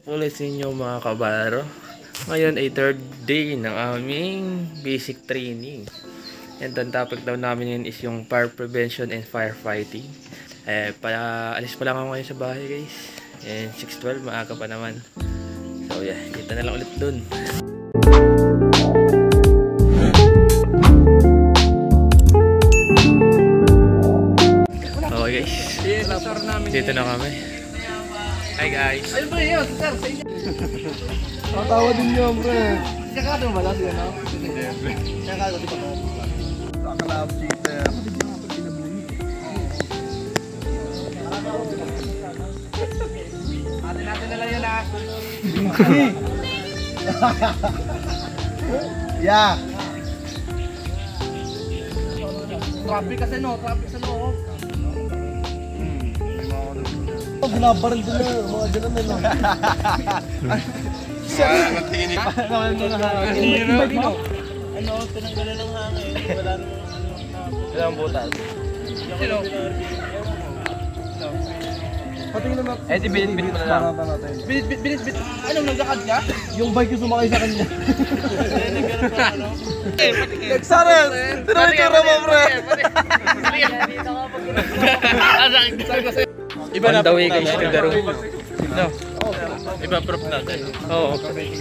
Ulit sa inyo mga kabaro. Ngayon ay third day ng aming basic training. And ang topic daw namin yun is yung fire prevention and firefighting. Alis pa lang ako ngayon sa bahay guys. And 6:12, maaga pa naman. So yeah, kita na lang ulit dun. Okay guys, dito na kami. Hi guys. Ayun pre, yun, sir, sa inyo. Tatawa din niyo, pre. Kakado mo ba lang yun, no? Hindi, pre. Kakado, di ba ko? Kakalab, cheater. Atin natin na lang yun, ha? Yeah. Traffic kasi, no? Traffic sa loob. Binabaril din na, mga ganun na lang. Ano, tinanggalan ng hangin. Wala namang Ilang butas. Sino? Patingin na Eh, di binit mo na lang. Bilis. Anong naglakad ka? Yung bike yung sumakay sa kanya. Nagkaroon pa, ano? Nagsares! Tinamitsura mo, pre! Iba na daw guys, kagaro. No. Iba proof natin. Oo. Okay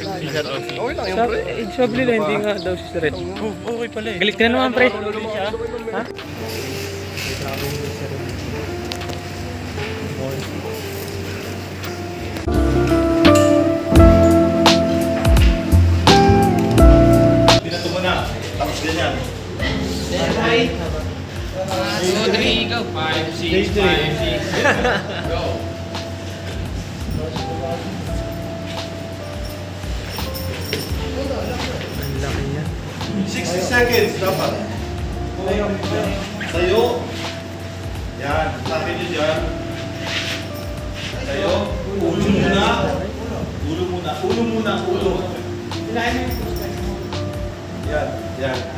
lang yung pre. Sabi nila hindi nga daw si Sir. Okay pala eh. Galit ka na naman pre. Ha? Pinato mo na, tapos ganyan. 2, 3, go. 5, 6, 5, 6. Go. Ang laki niya. 60 seconds dapat. Tayo. Yan, takin nyo dyan. Tayo. Ulo muna. Ulo. Yan.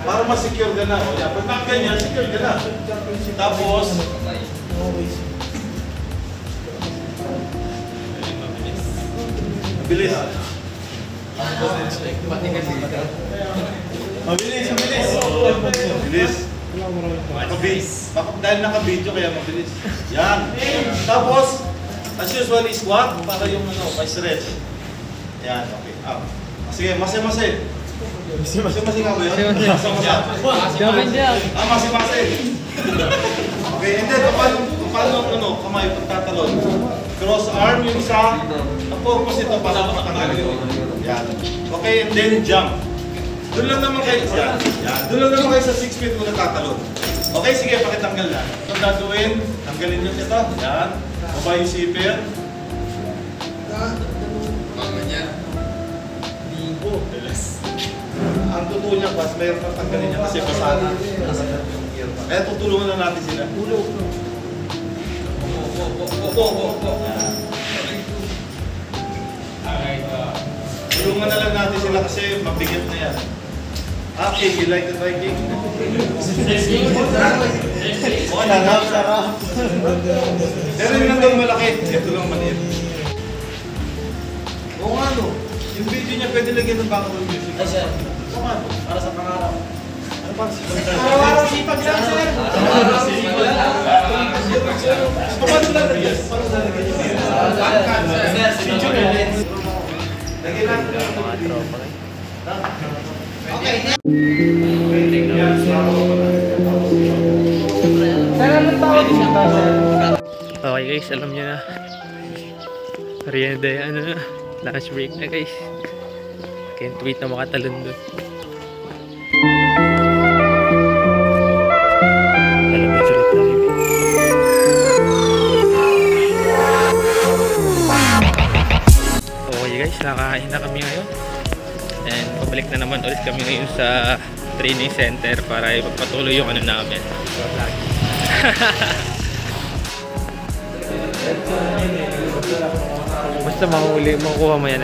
Para ma-secure ka na. O yan, pag ganyan, secure ka na. Tapos, Mabilis. Dahil naka-video kaya mabilis. Yan. Tapos, as usual, squat para yung pa-stretch. Yan, okay. Sige, mase-mase. Mase-mase nga ba yun? Mase-mase. Okay, and then, paano kamay pagtatalon? Cross arm yung isa. Ang purpose ito para makatanggal yun. Yan. Okay, and then jump. Doon lang naman kayo sa 6 feet kung natatalon. Okay, sige, pakitanggal na. Ito gagawin, tanggalin nyo ito. Yan. Baba yung zipper. Ang totoo niya, pas, mayroon pang tanggalin niya kasi pasana. Kaya tutulungan na natin sila. Tulungan na lang natin sila kasi mabigat na yan. Okay, you like the Viking? Sarap. Pero yung nandang malaki, ito lang maliit. Oo nga no, yung video niya pwede lagyan ng background music. Ay sir, para sa pangarap. Ano pa? Araw-araw sipag lang sir. Paano lang lagyan? Lagyan natin mga tropa kayo. Okay. Okay guys, alam nyo na. Merienda yan, lunch break na guys. Can't wait na makatalon doon. Okay guys, nakain na kami ngayon. And pabalik na naman ulit kami ngayon sa training center para ipagpatuloy yung ano namin. Basta makukuha mo yan.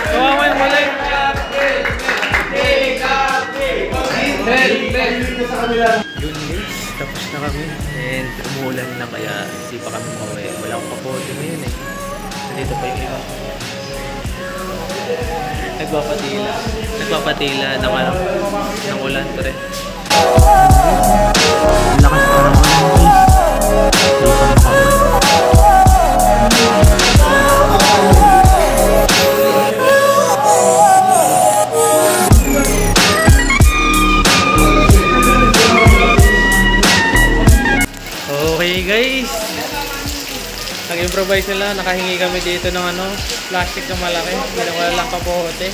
Kawawa yung malay. Yun guys, tapos na kami. And umuulan na kaya hindi pa kami makauwi. Walang kapote ngayon eh. Nandito pa yung iba. Nagpapatila ng ano, ng ulan to rin. Lakas pa ng ulan guys. Okay guys, nag-improvise sila, nakahingi kami dito ng ano, plastic na malaki, ginawa lang kapote.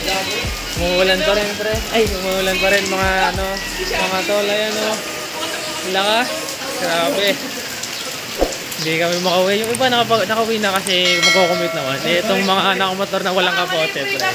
Umuulan pa rin pre, umuulan pa rin mga ano, mga tol, ayan o. Lakas, grabe. Hindi kami makauwi, yung iba nakauwi na kasi magko-commute naman. Itong mga nakamotor na walang kapote pre.